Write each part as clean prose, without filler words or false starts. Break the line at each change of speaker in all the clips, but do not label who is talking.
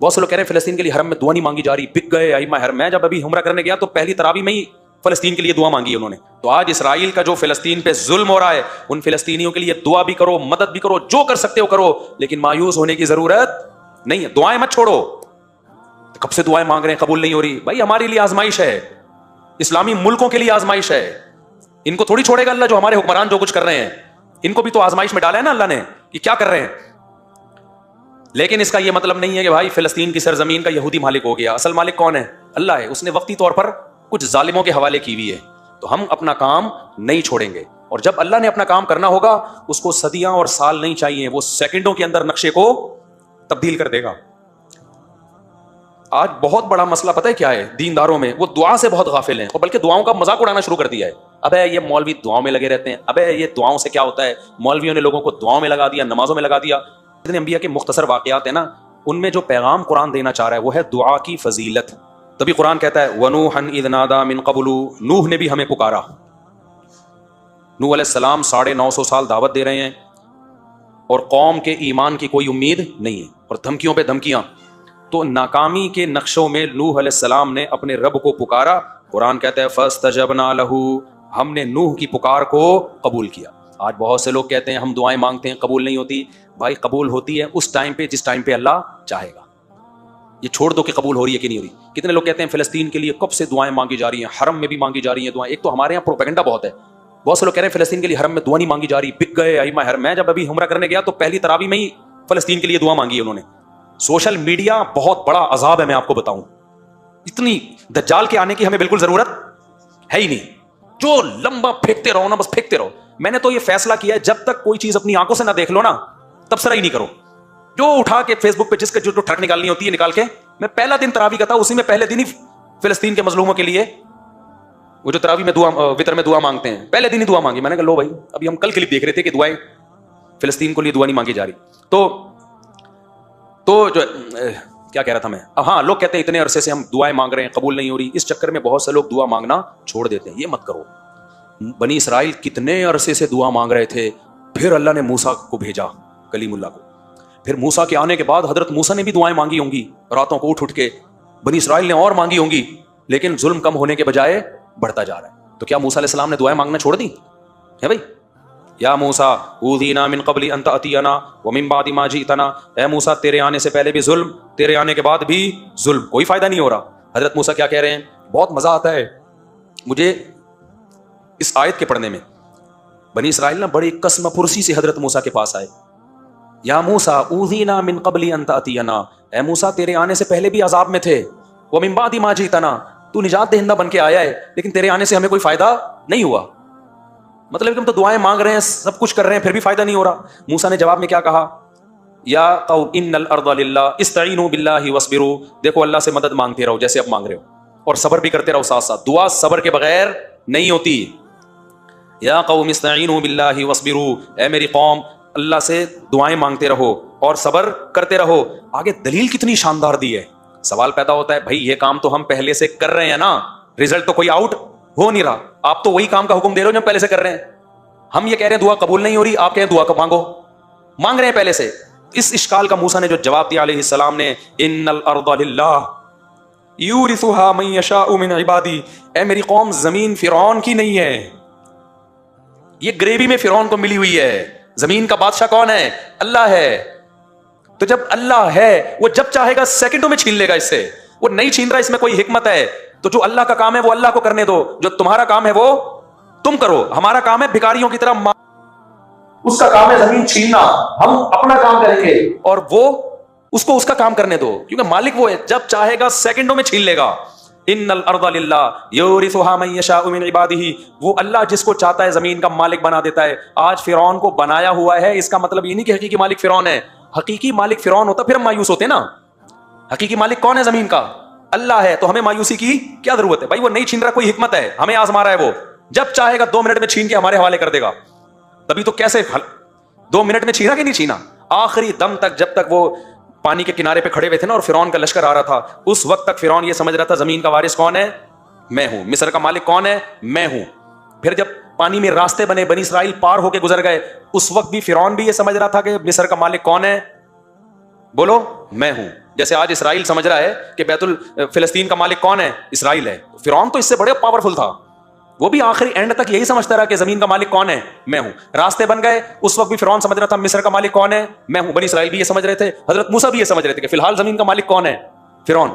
بہت سے لوگ کہہ رہے ہیں فلسطین کے لیے حرم میں دعا نہیں مانگی جا رہی, بک گئے ائمہ حرم. میں جب ابھی عمرہ کرنے گیا تو پہلی تراویح میں ہی فلسطین کے لیے دعا مانگی انہوں نے. تو آج اسرائیل کا جو فلسطین پہ ظلم ہو رہا ہے, ان فلسطینیوں کے لیے دعا بھی کرو, مدد بھی کرو, جو کر سکتے ہو کرو, لیکن مایوس ہونے کی ضرورت نہیں ہے. دعائیں مت چھوڑو. کب سے دعائیں مانگ رہے ہیں, قبول نہیں ہو رہی. بھائی ہمارے لیے آزمائش ہے, اسلامی ملکوں کے لیے آزمائش ہے. ان کو تھوڑی چھوڑے گا اللہ, جو ہمارے حکمران جو کچھ کر رہے ہیں, ان کو بھی تو آزمائش میں ڈالا ہے نا اللہ نے کہ کیا کر رہے ہیں. لیکن اس کا یہ مطلب نہیں ہے کہ بھائی فلسطین کی سرزمین کا یہودی مالک ہو گیا. اصل مالک کون ہے؟ اللہ ہے. اس نے وقتی طور پر کچھ ظالموں کے حوالے کی ہوئی ہے. تو ہم اپنا کام نہیں چھوڑیں گے, اور جب اللہ نے اپنا کام کرنا ہوگا اس کو صدیاں اور سال نہیں چاہیے, وہ سیکنڈوں کے اندر نقشے کو تبدیل کر دے گا. آج بہت بڑا مسئلہ پتہ ہے کیا ہے دینداروں میں؟ وہ دعا سے بہت غافل ہیں, اور بلکہ دعاؤں کا مذاق اڑانا شروع کر دیا ہے. ابے یہ مولوی دعاؤں میں لگے رہتے ہیں, ابے یہ دعاؤں سے کیا ہوتا ہے, مولویوں نے لوگوں کو دعاؤں میں لگا دیا, نمازوں میں لگا دیا. اتنے انبیاء کے مختصر واقعات ہیں نا, ان میں جو پیغام قرآن دینا چاہ رہا ہے وہ ہے دعا کی فضیلت. تبھی قرآن کہتا ہے وَنُوحًا إِذْ نَادَىٰ مِن قَبْلُ, نوح نے بھی ہمیں پکارا. نوح علیہ السلام 950 سال دعوت دے رہے ہیں اور قوم کے ایمان کی کوئی امید نہیں ہے, اور دھمکیوں پہ دھمکیاں. تو ناکامی کے نقشوں میں نوح علیہ السلام نے اپنے رب کو پکارا. قرآن کہتا ہے فَاسْتَجَبْنَا لَهُ, ہم نے نوح کی پکار کو قبول کیا. آج بہت سے لوگ کہتے ہیں ہم دعائیں مانگتے ہیں قبول نہیں ہوتی. بھائی قبول ہوتی ہے اس ٹائم پہ جس ٹائم پہ اللہ چاہے گا. یہ چھوڑ دو کہ قبول ہو رہی ہے کہ نہیں ہو رہی. کتنے لوگ کہتے ہیں فلسطین کے لیے کب سے دعائیں مانگی جا رہی ہیں, حرم میں بھی مانگی جا رہی ہیں دعائیں. ایک تو ہمارے یہاں پروپیگنڈا بہت ہے. بہت سے لوگ کہہ رہے ہیں فلسطین کے لیے حرم میں دعا نہیں مانگی جا رہی, بک گئے ائمہ حرم. میں جب ابھی عمرہ کرنے گیا تو پہلی تراویح میں ہی فلسطین کے لیے دعا مانگی انہوں نے. سوشل میڈیا بہت بڑا عذاب ہے, میں آپ کو بتاؤں. اتنی دجال کے آنے کی ہمیں بالکل ضرورت ہے ہی نہیں. جو لمبا پھینکتے رہو نا, بس پھینکتے رہو. میں نے تو یہ فیصلہ کیا ہے جب تک کوئی چیز اپنی آنکھوں سے نہ دیکھ لو نا تبصرہ ہی نہیں کرو. جو اٹھا کے فیس بک پہ جس کے جو ٹھڑک نکالنی ہوتی ہے نکال کے. میں پہلا دن تراویح کا تھا, اسی میں پہلے دن ہی فلسطین کے مظلوموں کے لیے وہ جو تراویح میں دعا وتر میں دعا مانگتے ہیں, پہلے دن ہی دعا مانگی. میں نے کہا لو بھائی, ابھی ہم کل کلپ دیکھ رہے تھے کہ دعائیں فلسطین کو لیے دعا نہیں مانگی جا رہی. تو جو کیا کہہ رہا تھا میں, اب ہاں لوگ کہتے ہیں اتنے عرصے سے ہم دعائیں مانگ رہے ہیں قبول نہیں ہو رہی. اس چکر میں بہت سے لوگ دعا مانگنا چھوڑ دیتے ہیں. یہ مت کرو. بنی اسرائیل کتنے عرصے سے دعا مانگ رہے تھے, پھر اللہ نے موسیٰ کو بھیجا, کلیم اللہ کو. پھر موسیٰ کے آنے کے بعد حضرت موسیٰ نے بھی دعائیں مانگی ہوں گی راتوں کو اٹھ کے. بنی اسرائیل نے اور مانگی ہوں گی, لیکن ظلم کم ہونے کے بجائے بڑھتا جا رہا ہے. تو کیا موسیٰ علیہ السلام نے دعائیں مانگنا چھوڑ دی ہے بھائی؟ یا موسیٰ اوذینا من قبل ان تأتینا ومن بعد ما جئتنا, اے موسیٰ تیرے آنے سے پہلے بھی ظلم, تیرے آنے کے بعد بھی ظلم, کوئی فائدہ نہیں ہو رہا. حضرت موسیٰ کیا کہہ رہے ہیں؟ بہت مزہ آتا ہے مجھے اس آیت کے پڑھنے میں. بنی اسرائیل نا بڑی قسم پرسی سے حضرت موسیٰ کے پاس آئے. یا موسیٰ اوذینا من قبل ان تأتینا, اے موسیٰ تیرے آنے سے پہلے بھی عذاب میں تھے. ومن بعد ما جئتنا, تو نجات دہندہ بن کے آیا ہے, لیکن تیرے آنے سے ہمیں کوئی فائدہ نہیں ہوا. مطلب کہ ہم تو دعائیں مانگ رہے ہیں, سب کچھ کر رہے ہیں, پھر بھی فائدہ نہیں ہو رہا. موسیٰ نے جواب میں کیا کہا؟ یا قوم ان الارض للہ استعینوا باللہ واصبروا, دیکھو اللہ سے مدد مانگتے رہو جیسے اب مانگ رہے ہو, اور صبر بھی کرتے رہو ساتھ ساتھ. دعا صبر کے بغیر نہیں ہوتی. یا قوم استعینوا باللہ واصبروا, اے میری قوم اللہ سے دعائیں مانگتے رہو اور صبر کرتے رہو. آگے دلیل کتنی شاندار دی ہے. سوال پیدا ہوتا ہے بھائی یہ کام تو ہم پہلے سے کر رہے ہیں نا, رزلٹ تو کوئی آؤٹ ہو نہیں رہا, آپ تو وہی کام کا حکم دے رہے ہو جو ہم پہلے سے کر رہے ہیں. ہم یہ کہہ رہے ہیں دعا قبول نہیں ہو رہی, آپ کہیں دعا کو مانگو, مانگ رہے ہیں پہلے سے. اس اشکال کا موسیٰ نے جو جواب دیا علیہ السلام نے, ان الارض للہ یورثها من یشاء من عبادی, اے میری قوم زمین فرعون کی نہیں ہے, یہ گریوی میں فرعون کو ملی ہوئی ہے. زمین کا بادشاہ کون ہے؟ اللہ ہے. تو جب اللہ ہے وہ جب چاہے گا سیکنڈوں میں چھین لے گا اس سے, وہ نہیں چھین رہا, اس میں کوئی حکمت ہے. تو جو اللہ کا کام ہے وہ اللہ کو کرنے دو, جو تمہارا کام ہے وہ تم کرو. ہمارا کام ہے بھکاریوں کی طرح, اس کا کام ہے زمین چھیننا, ہم اپنا کام کریں گے اور وہ اس کو اس کا کام کرنے دو, کیونکہ مالک وہ ہے, جب چاہے گا سیکنڈوں میں چھین لے گا. ان الارض للہ یورثها من یشاء من عباده, وہ اللہ جس کو چاہتا ہے زمین کا مالک بنا دیتا ہے. آج فرعون کو بنایا ہوا ہے, اس کا مطلب یہ نہیں کہ حقیقی مالک فرعون ہے. حقیقی مالک فرعون ہوتا پھر ہم مایوس ہوتے نا. حقیقی مالک کون ہے زمین کا؟ اللہ ہے. تو ہمیں مایوسی کی کیا ضرورت ہے بھائی؟ وہ نہیں چھین رہا, کوئی حکمت ہے, ہمیں آزما رہا ہے. وہ جب چاہے گا 2 منٹ میں چھین کے ہمارے حوالے کر دے گا. تبھی تو کیسے 2 منٹ میں چھینا کہ نہیں چھینا؟ آخری دم تک, جب تک وہ پانی کے کنارے پہ کھڑے ہوئے تھے نا اور فرعون کا لشکر آ رہا تھا, اس وقت تک فرعون یہ سمجھ رہا تھا زمین کا وارث کون ہے؟ میں ہوں. مصر کا مالک کون ہے؟ میں ہوں. پھر جب پانی میں راستے بنے, بنی اسرائیل پار ہو کے گزر گئے, اس وقت بھی فرعون بھی یہ سمجھ رہا تھا کہ مصر کا مالک کون ہے؟ بولو, میں ہوں. جیسے آج اسرائیل سمجھ رہا ہے کہ فلسطین کا مالک کون ہے؟ اسرائیل ہے. فرعون تو اس سے بڑے پاورفل تھا, وہ بھی آخری اینڈ تک یہی سمجھتا رہا کہ زمین کا مالک کون ہے؟ میں ہوں. راستے بن گئے, اس وقت بھی فرعون سمجھ رہا تھا مصر کا مالک کون ہے؟ میں ہوں. بنی اسرائیل بھی یہ سمجھ رہے تھے, حضرت موسیٰ بھی یہ سمجھ رہے تھے کہ فی الحال زمین کا مالک کون ہے؟ فرعون.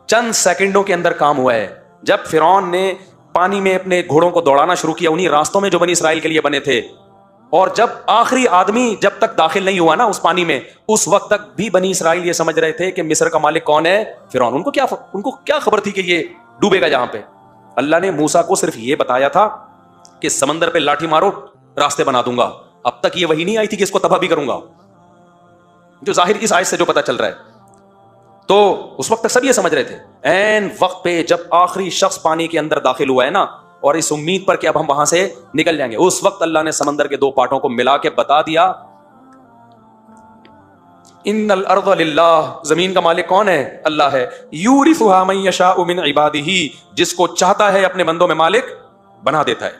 چند سیکنڈوں کے اندر کام ہوا ہے. جب فرعون نے پانی میں اپنے گھوڑوں کو دوڑانا شروع کیا انہی راستوں میں جو بنی اسرائیل کے لیے بنے تھے, اور جب آخری آدمی جب تک داخل نہیں ہوا نا اس پانی میں, اس وقت تک بھی بنی اسرائیل یہ سمجھ رہے تھے کہ مصر کا مالک کون ہے؟ فرعون. ان کو کیا خبر تھی کہ یہ ڈوبے گا جہاں پہ. اللہ نے موسیٰ کو صرف یہ بتایا تھا کہ سمندر پہ لاٹھی مارو راستے بنا دوں گا. اب تک یہ وحی نہیں آئی تھی کہ اس کو تباہ بھی کروں گا, جو ظاہر اس آیت سے جو پتا چل رہا ہے. تو اس وقت تک سب یہ سمجھ رہے تھے. این وقت پہ جب آخری شخص پانی کے اندر داخل ہوا ہے نا, اور اس امید پر کہ اب ہم وہاں سے نکل جائیں گے, اس وقت اللہ نے سمندر کے دو پارٹوں کو ملا کے بتا دیا ان الارض للہ, زمین کا مالک کون ہے؟ اللہ ہے. یورثها من یشاء من عبادہ, جس کو چاہتا ہے اپنے بندوں میں مالک بنا دیتا ہے.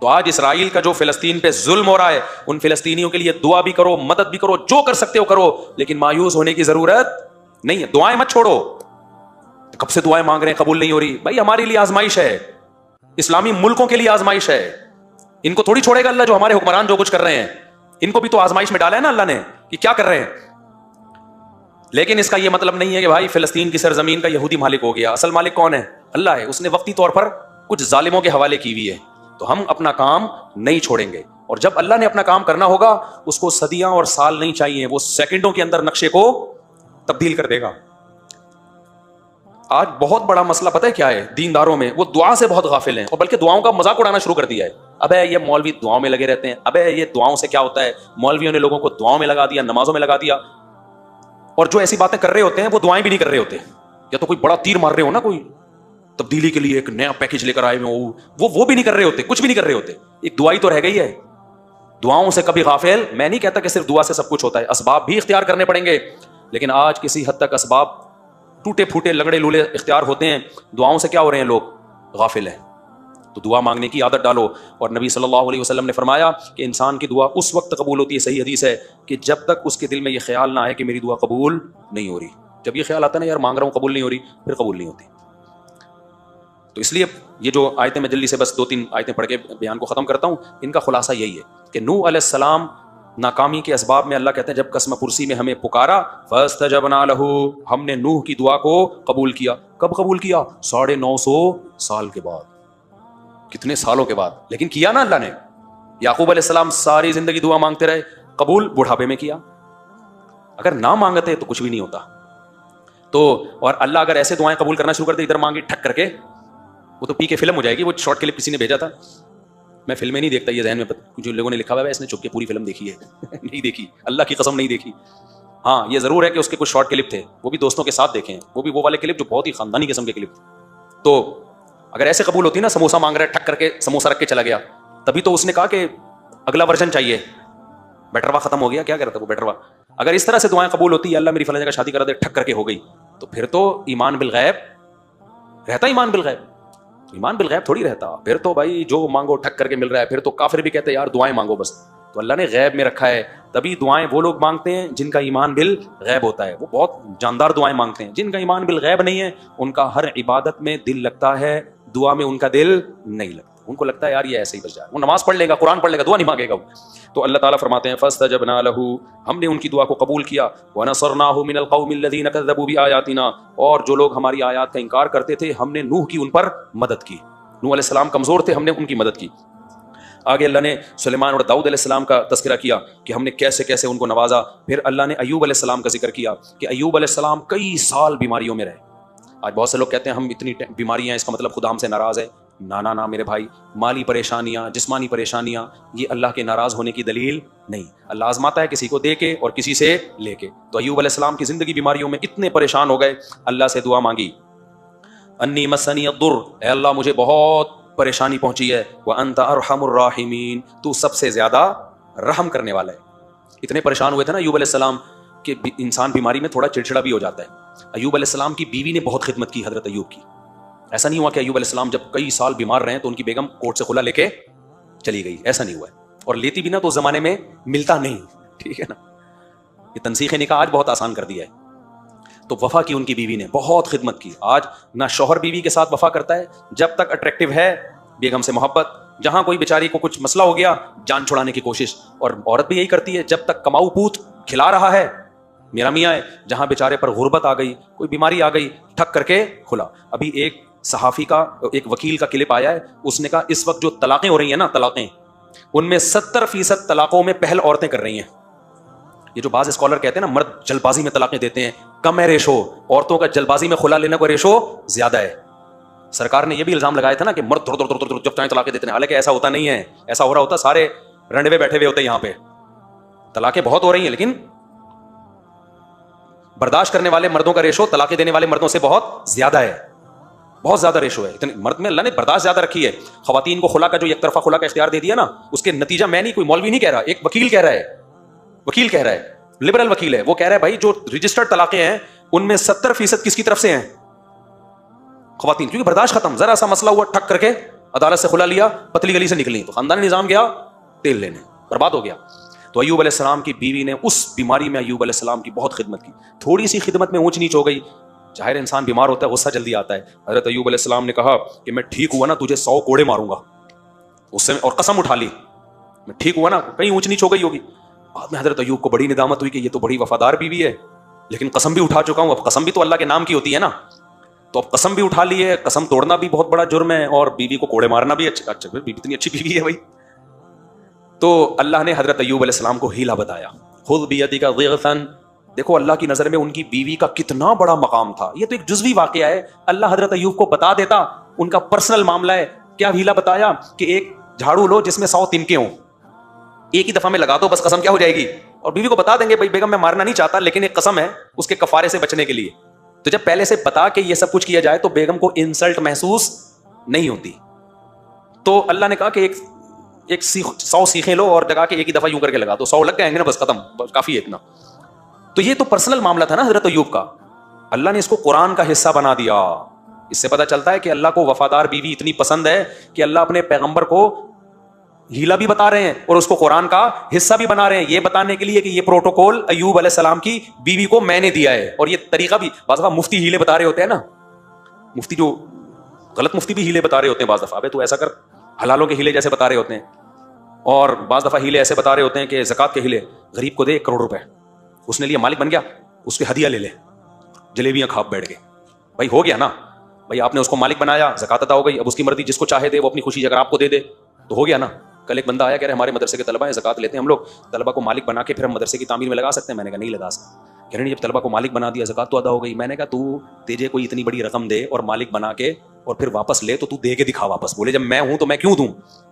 تو آج اسرائیل کا جو فلسطین پہ ظلم ہو رہا ہے, ان فلسطینیوں کے لیے دعا بھی کرو, مدد بھی کرو, جو کر سکتے ہو کرو, لیکن مایوس ہونے کی ضرورت نہیں ہے. دعائیں مت چھوڑو. کب سے دعائیں مانگ رہے ہیں, قبول نہیں ہو رہی. بھائی ہمارے لیے آزمائش ہے, اسلامی ملکوں کے لیے آزمائش ہے. ان کو تھوڑی چھوڑے گا اللہ جو ہمارے حکمران جو کچھ کر رہے ہیں. ان کو بھی تو آزمائش میں ڈالا ہے نا اللہ نے کہ کیا کر رہے ہیں. لیکن اس کا یہ مطلب نہیں ہے کہ بھائی فلسطین کی سرزمین کا یہودی مالک ہو گیا. اصل مالک کون ہے؟ اللہ ہے. اس نے وقتی طور پر کچھ ظالموں کے حوالے کی ہوئی ہے, تو ہم اپنا کام نہیں چھوڑیں گے. اور جب اللہ نے اپنا کام کرنا ہوگا اس کو صدیاں اور سال نہیں چاہیے, وہ سیکنڈوں کے اندر نقشے کو تبدیل کر دے گا. آج بہت بڑا مسئلہ پتہ ہے کیا ہے دینداروں میں؟ وہ دعا سے بہت غافل ہیں, اور بلکہ دعاؤں کا مذاق اڑانا شروع کر دیا ہے. ابے یہ مولوی دعاؤں میں لگے رہتے ہیں, ابے یہ دعاؤں سے کیا ہوتا ہے؟ مولویوں نے لوگوں کو دعاؤں میں لگا دیا, نمازوں میں لگا دیا. اور جو ایسی باتیں کر رہے ہوتے ہیں وہ دعائیں بھی نہیں کر رہے ہوتے, یا تو کوئی بڑا تیر مار رہے ہو نا, کوئی تبدیلی کے لیے ایک نیا پیکج لے کر آئے ہوئے, وہ بھی نہیں کر رہے ہوتے, کچھ بھی نہیں کر رہے ہوتے. ایک دعائی تو رہ گئی ہے. دعاؤں سے کبھی غافل. میں نہیں کہتا کہ صرف دعا سے سب کچھ ہوتا ہے, اسباب بھی اختیار کرنے پڑیں گے, لیکن آج کسی حد تک اسباب ٹوٹے پھوٹے لگڑے لولے اختیار ہوتے ہیں. دعاؤں سے کیا ہو رہے ہیں لوگ؟ غافل ہیں. تو دعا مانگنے کی عادت ڈالو. اور نبی صلی اللہ علیہ وسلم نے فرمایا کہ انسان کی دعا اس وقت قبول ہوتی ہے, صحیح حدیث ہے, کہ جب تک اس کے دل میں یہ خیال نہ آئے کہ میری دعا قبول نہیں ہو رہی. جب یہ خیال آتا ہے نا یار مانگ رہا ہوں قبول نہیں ہو رہی, پھر قبول نہیں ہوتی. تو اس لیے یہ جو آیتیں میں جلدی سے بس 2-3 آیتیں پڑھ کے بیان کو ختم کرتا ہوں. ان کا خلاصہ یہی ہے کہ نوح علیہ السلام ناکامی کے اسباب میں اللہ کہتے ہیں جب قسم پرسی میں ہمیں پکارا, فاستجبنا لہ, ہم نے نوح کی دعا کو قبول کیا. کب قبول کیا؟ 950 سال کے بعد. کتنے سالوں کے بعد, لیکن کیا نا اللہ نے. یعقوب علیہ السلام ساری زندگی دعا مانگتے رہے, قبول بڑھاپے میں کیا. اگر نہ مانگتے تو کچھ بھی نہیں ہوتا. تو اور اللہ اگر ایسے دعائیں قبول کرنا شروع کر دے, ادھر مانگی ٹھک کر کے, وہ تو پی کے فلم ہو جائے گی. وہ شارٹ کلپ کسی نے بھیجا تھا, میں فلمیں نہیں دیکھتا, یہ ذہن میں جو لوگوں نے لکھا ہوا ہے اس نے چپ کے پوری فلم دیکھی ہے. نہیں دیکھی, اللہ کی قسم نہیں دیکھی. ہاں یہ ضرور ہے کہ اس کے کچھ شارٹ کلپ تھے, وہ بھی دوستوں کے ساتھ دیکھے ہیں, وہ بھی وہ والے کلپ جو بہت ہی خاندانی قسم کے کلپ تھے. تو اگر ایسے قبول ہوتی نا, سموسہ مانگ رہا ہے ٹھک کر کے سموسہ رکھ کے چلا گیا, تبھی تو اس نے کہا کہ اگلا ورژن چاہیے, بیٹروا ختم ہو گیا, کیا کرتا وہ بیٹروا. اگر اس طرح سے دعائیں قبول ہوتی, اللہ میری فلاں جگہ شادی کرا دے, ٹھک کر کے ہو گئی, تو پھر تو ایمان بالغیب رہتا. ایمان بالغیب تھوڑی رہتا. پھر تو بھائی جو مانگو ٹھک کر کے مل رہا ہے. پھر تو کافر بھی کہتے ہیں یار دعائیں مانگو بس. تو اللہ نے غیب میں رکھا ہے, تبھی دعائیں وہ لوگ مانگتے ہیں جن کا ایمان بالغیب ہوتا ہے. وہ بہت جاندار دعائیں مانگتے ہیں. جن کا ایمان بالغیب نہیں ہے ان کا ہر عبادت میں دل لگتا ہے, دعا میں ان کا دل نہیں لگتا. ان کو لگتا ہے یار یہ ایسے ہی بچ جائے, وہ نماز پڑھ لے گا, قرآن پڑھ لے گا, دعا نہیں مانگے گا. تو اللہ تعالیٰ فرماتے ہیں فاستجبنا لہ, ہم نے ان کی دعا کو قبول کیا. ونصرناہ من القوم الذین کذبوا بآیاتنا, اور جو لوگ ہماری آیات کا انکار کرتے تھے ہم نے نوح کی ان پر مدد کی. نوح علیہ السلام کمزور تھے, ہم نے ان کی مدد کی. آگے اللہ نے سلیمان اور داؤد علیہ السلام کا تذکرہ کیا کہ ہم نے کیسے کیسے ان کو نوازا. پھر اللہ نے ایوب علیہ السلام کا ذکر کیا کہ ایوب علیہ السلام کئی سال بیماریوں میں رہے. آج بہت سے لوگ کہتے ہیں ہم اتنی بیماریاں, اس کا مطلب خدا ہم سے ناراض ہے. نا میرے بھائی, مالی پریشانیاں, جسمانی پریشانیاں, یہ اللہ کے ناراض ہونے کی دلیل نہیں. اللہ آزماتا ہے کسی کو دے کے اور کسی سے لے کے. تو ایوب علیہ السلام کی زندگی بیماریوں میں اتنے پریشان ہو گئے, اللہ سے دعا مانگی, انی مسنی الضر, اے اللہ مجھے بہت پریشانی پہنچی ہے, وانت ارحم الراحمین, تو سب سے زیادہ رحم کرنے والا ہے. اتنے پریشان ہوئے تھے نا ایوب علیہ السلام کہ انسان بیماری میں تھوڑا چڑچڑا بھی ہو جاتا ہے. ایوب علیہ السلام کی بیوی نے بہت خدمت کی حضرت ایوب کی. ایسا نہیں ہوا کہ ایوب علیہ السلام جب کئی سال بیمار رہے تو ان کی بیگم کوٹ سے کھلا لے کے چلی گئی, ایسا نہیں ہوا ہے. اور لیتی بھی نا تو اس زمانے میں ملتا نہیں, ٹھیک ہے نا. یہ تنسیخ نکاح آج بہت آسان کر دیا ہے. تو وفا کی ان کی بیوی نے بہت خدمت کی. آج نہ شوہر بیوی کے ساتھ وفا کرتا ہے, جب تک اٹریکٹیو ہے بیگم سے محبت, جہاں کوئی بیچاری کو کچھ مسئلہ ہو گیا جان چھڑانے کی کوشش. اور عورت بھی یہی کرتی ہے, جب تک کماؤ پوت کھلا رہا ہے میرا میاں ہے, جہاں بیچارے پر غربت آ گئی, کوئی بیماری آ گئی, ٹھک کر کے کھلا. ابھی ایک صحافی کا, ایک وکیل کا کلپ آیا ہے, اس نے کہا اس وقت جو طلاقیں ہو رہی ہیں نا, طلاقیں, ان میں 70% طلاقوں میں پہل عورتیں کر رہی ہیں. یہ جو بعض اسکالر کہتے ہیں نا مرد جلد بازی میں طلاقیں دیتے ہیں, کم ہے ریشو, عورتوں کا جلد بازی میں خلا لینے کا ریشو زیادہ ہے. سرکار نے یہ بھی الزام لگایا تھا نا کہ مرد جب چاہیں طلاقیں دیتے ہیں, حالانکہ ایسا ہوتا نہیں ہے. ایسا ہو رہا ہوتا سارے رنڈوے بیٹھے ہوئے ہوتے ہیں یہاں پہ. طلاقیں بہت ہو رہی ہیں, لیکن برداشت کرنے والے مردوں کا ریشو طلاقیں دینے والے مردوں سے بہت زیادہ ہے, بہت زیادہ ریشو ہے. اتنے مرد میں اللہ نے برداشت زیادہ رکھی ہے. خواتین کو خلا کا جو یک طرفہ خلا کا اختیار دے دیا نا, اس کے نتیجہ میں نہیں, کوئی مولوی نہیں کہہ رہا, ایک وکیل کہہ رہا ہے, وکیل کہہ رہا ہے, لبرل وکیل ہے, وہ کہہ رہا ہے بھائی جو رجسٹرڈ طلاقیں ہیں ان میں 70% کس کی طرف سے ہیں, خواتین. کیونکہ برداشت ختم, ذرا سا مسئلہ ہوا ٹھک کر کے عدالت سے خلا لیا, پتلی گلی سے نکلی, تو خاندانی نظام گیا تیل لینے, برباد ہو گیا. تو ایوب علیہ السلام کی بیوی نے اس بیماری میں ایوب علیہ السلام کی بہت خدمت کی. تھوڑی سی خدمت میں اونچ نیچ ہو گئی, ظاہر انسان بیمار ہوتا ہے, غصہ جلدی آتا ہے. حضرت ایوب علیہ السلام نے کہا کہ میں ٹھیک ہوا نا تجھے 100 کوڑے ماروں گا, اس سے, اور قسم اٹھا لی, میں ٹھیک ہوا نا, کہیں اونچ نیچ ہو گئی ہوگی. بعد میں حضرت ایوب کو بڑی ندامت ہوئی کہ یہ تو بڑی وفادار بیوی ہے, لیکن قسم بھی اٹھا چکا ہوں. اب قسم بھی تو اللہ کے نام کی ہوتی ہے نا, تو اب قسم بھی اٹھا لی ہے, قسم توڑنا بھی بہت بڑا جرم ہے, اور بیوی کو کوڑے مارنا بھی اچھا. بیوی اتنی اچھی بیوی ہے بھائی. تو اللہ نے حضرت ایوب علیہ السلام کو ہیلا بتایا, خذ بیدک ضغثا. دیکھو اللہ کی نظر میں ان کی بیوی کا کتنا بڑا مقام تھا. یہ تو ایک جزوی واقعہ ہے, اللہ حضرت ایوب کو بتا دیتا, ان کا پرسنل معاملہ ہے. کیا ہیلا بتایا کہ ایک جھاڑو لو جس میں 100 تنکے ہوں, ایک ہی دفعہ میں لگا دو, بس قسم کیا ہو جائے گی. اور بیوی کو بتا دیں گے بھائی بیگم میں مارنا نہیں چاہتا, لیکن ایک قسم ہے اس کے کفارے سے بچنے کے لیے. تو جب پہلے سے بتا کے یہ سب کچھ کیا جائے تو بیگم کو انسلٹ محسوس نہیں ہوتی. تو اللہ نے کہا کہ ایک 100 سیخیں لو اور لگا کے ایک ہی دفعہ یوں کر کے لگا دو, 100 لگ گئے نا, بس ختم, کافی ہے اتنا. تو یہ تو پرسنل معاملہ تھا نا حضرت ایوب کا, اللہ نے اس کو قرآن کا حصہ بنا دیا. اس سے پتہ چلتا ہے کہ اللہ کو وفادار بیوی اتنی پسند ہے کہ اللہ اپنے پیغمبر کو ہیلا بھی بتا رہے ہیں اور اس کو قرآن کا حصہ بھی بنا رہے ہیں, یہ بتانے کے لیے کہ یہ پروٹوکول ایوب علیہ السلام کی بیوی کو میں نے دیا ہے. اور یہ طریقہ بھی بعض دفعہ مفتی ہیلے بتا رہے ہوتے ہیں نا, مفتی جو غلط مفتی بھی ہیلے بتا رہے ہوتے ہیں بعض دفعہ, ابے تو ایسا کر, حلالوں کے ہیلے جیسے بتا رہے ہوتے ہیں. اور بعض دفعہ ہیلے ایسے بتا رہے ہوتے ہیں کہ زکات کے ہیلے, غریب کو دے 1 کروڑ روپے, اس نے لیا مالک بن گیا, اس کے ہدیہ لے لے, جلیبیاں کھا بیٹھ گئے. بھائی ہو گیا نا, بھائی آپ نے اس کو مالک بنایا, زکات عطا ہو گئی, اب اس کی مرضی, جس کو چاہے دے, وہ اپنی خوشی اگر آپ کو دے دے تو ہو گیا نا. کل ایک بندہ آیا کہہ رہے ہمارے مدرسے کے طلبہ ہیں, زکات لیتے ہیں ہم لوگ, طلبہ کو مالک بنا کے پھر ہم مدرسے کی تعمیر میں لگا سکتے ہیں. میں نے کہا نہیں لگا سکتے. کہہ رہے ہیں جب طلبہ کو مالک بنا دیا زکات تو ادا ہو گئی. میں نے کہا تجھے کوئی اتنی بڑی رقم دے اور مالک بنا کے اور پھر واپس لے تو دے کے دکھا واپس. بولے جب میں ہوں تو میں کیوں دوں.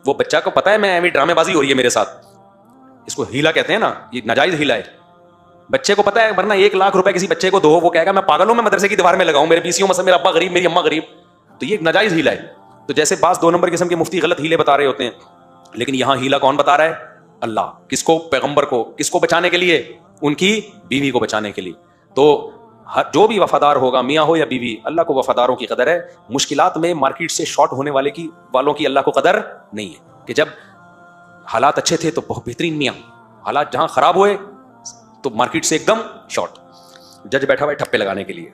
وہ بچہ کو پتا ہے میں ایویں ڈرامے بازی ہو رہی ہے میرے ساتھ, اس کو ہیلا کہتے ہیں نا, یہ ناجائز ہیلا ہے. بچے کو پتا ہے, ورنہ 1 لاکھ روپے کسی بچے کو دو, وہ کہے گا میں پاگل ہوں, میں مدرسے کی دیوار میں لگاؤں, میرے پیسیوں مثلا میرا ابا غریب میری اماں غریب. تو یہ ناجائز ہیلا ہے. تو جیسے بعض 2 نمبر قسم کے مفتی غلط ہیلے بتا رہے ہوتے ہیں, لیکن یہاں ہیلا کون بتا رہا ہے؟ اللہ. کس کو؟ پیغمبر کو. کس کو بچانے کے لیے؟ ان کی بیوی کو بچانے کے لیے. تو جو بھی وفادار ہوگا, میاں ہو یا بیوی, اللہ کو وفاداروں کی قدر ہے. مشکلات میں مارکیٹ سے شارٹ ہونے والوں کی اللہ کو قدر نہیں ہے. کہ جب حالات اچھے تھے تو بہت بہترین میاں, حالات جہاں خراب ہوئے تو مارکیٹ سے ایک دم شارٹ. جج بیٹھا ہوا ہے ٹھپے لگانے کے لیے.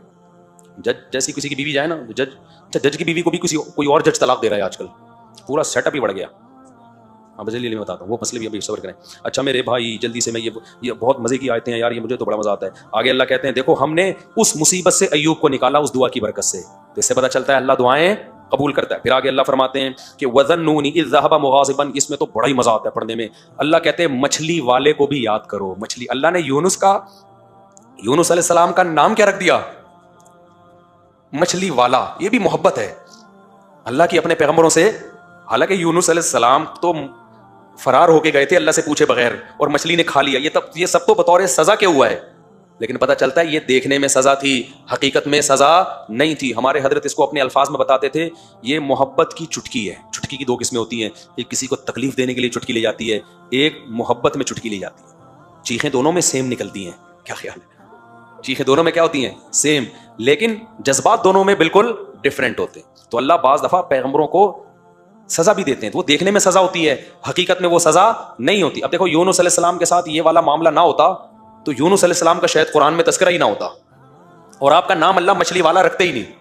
جج جیسی کسی کی بیوی جائے نا, جج کی بیوی کو بھی کوئی اور جج طلاق دے رہا ہے آج کل, پورا سیٹ اپ ہی بڑھ گیا. ہاں جلدی بتاتا ہوں, وہ مسئلے بھی ابھی صبر کریں. اچھا میرے بھائی جلدی سے, میں یہ بہت مزے کی آیتیں ہیں یار, یہ مجھے تو بڑا مزہ آتا ہے. آگے اللہ کہتے ہیں دیکھو ہم نے اس مصیبت سے ایوب کو نکالا اس دعا کی برکت سے. تو اس سے پتہ چلتا ہے اللہ دعائیں قبول کرتا ہے. پھر آگے اللہ فرماتے ہیں کہ وَظَنُّونِ إِذْ ذَهَبَ مُغَاضِبًا, اس میں تو بڑا ہی مزہ آتا ہے پڑھنے میں. اللہ کہتے ہیں مچھلی والے کو بھی یاد کرو. مچھلی, اللہ نے یونس علیہ السلام کا نام کیا رکھ دیا؟ مچھلی والا. یہ بھی محبت ہے اللہ کی اپنے پیغمبروں سے. حالانکہ یونس علیہ السلام تو فرار ہو کے گئے تھے اللہ سے پوچھے بغیر, اور مچھلی نے کھا لیا. یہ سب تو بطور سزا کے ہوا ہے, لیکن پتہ چلتا ہے یہ دیکھنے میں سزا تھی, حقیقت میں سزا نہیں تھی. ہمارے حضرت اس کو اپنے الفاظ میں بتاتے تھے, یہ محبت کی چٹکی ہے. چٹکی کی 2 قسمیں ہوتی ہیں, ایک کسی کو تکلیف دینے کے لیے چٹکی لی جاتی ہے, ایک محبت میں چٹکی لی جاتی ہے. چیخیں دونوں میں سیم نکلتی ہیں, کیا خیال ہے؟ چیخیں دونوں میں کیا ہوتی ہیں؟ سیم, لیکن جذبات دونوں میں بالکل ڈفرینٹ ہوتے ہیں. تو اللہ بعض دفعہ پیغمبروں کو سزا بھی دیتے ہیں, تو وہ دیکھنے میں سزا ہوتی ہے, حقیقت میں وہ سزا نہیں ہوتی. اب دیکھو یونس علیہ السلام کے ساتھ یہ والا معاملہ نہ ہوتا تو یونس علیہ السلام کا شاید قرآن میں تذکرہ ہی نہ ہوتا, اور آپ کا نام اللہ مچھلی والا رکھتے ہی نہیں,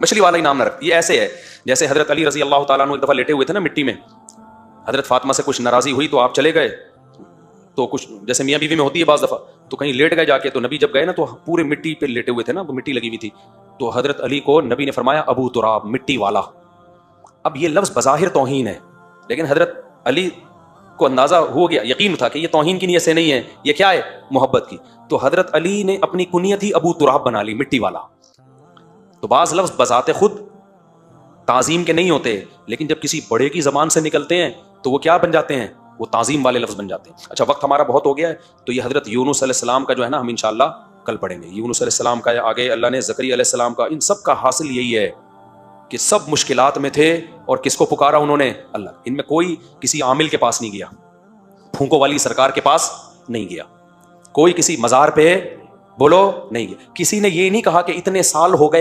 مچھلی والا ہی نام نہ رکھتے. یہ ایسے ہے جیسے حضرت علی رضی اللہ تعالیٰ عنہ ایک دفعہ لیٹے ہوئے تھے نا مٹی میں, حضرت فاطمہ سے کچھ ناراضی ہوئی تو آپ چلے گئے, تو کچھ جیسے میاں بیوی میں ہوتی ہے بعض دفعہ, تو کہیں لیٹ گئے جا کے, تو نبی جب گئے نا تو پورے مٹی پہ لیٹے ہوئے تھے نا, وہ مٹی لگی ہوئی تھی, تو حضرت علی کو نبی نے فرمایا ابو تراب, مٹی والا. اب یہ لفظ بظاہر توہین ہے, لیکن حضرت علی کو اندازہ ہو گیا, یقین تھا کہ یہ توہین کی نیت سے نہیں ہے, یہ کیا ہے, محبت کی. تو حضرت علی نے اپنی کنیت ہی ابو تراب بنا لی, مٹی والا. تو بعض لفظ بذات خود تعظیم کے نہیں ہوتے, لیکن جب کسی بڑے کی زبان سے نکلتے ہیں تو وہ کیا بن جاتے ہیں, وہ تعظیم والے لفظ بن جاتے ہیں. اچھا وقت ہمارا بہت ہو گیا ہے, تو یہ حضرت یونس علیہ السلام کا جو ہے نا ہم انشاءاللہ کل پڑھیں گے. یونس علیہ السلام کا آگے اللہ نے زکریا علیہ السلام کا, ان سب کا حاصل یہی ہے کہ سب مشکلات میں تھے اور کس کو پکارا انہوں نے, اللہ. ان میں کوئی کسی عامل کے پاس نہیں گیا, پھونکوں والی سرکار کے پاس نہیں گیا, کوئی کسی مزار پہ بولو نہیں گیا, کسی نے یہ نہیں کہا کہ اتنے سال ہو گئے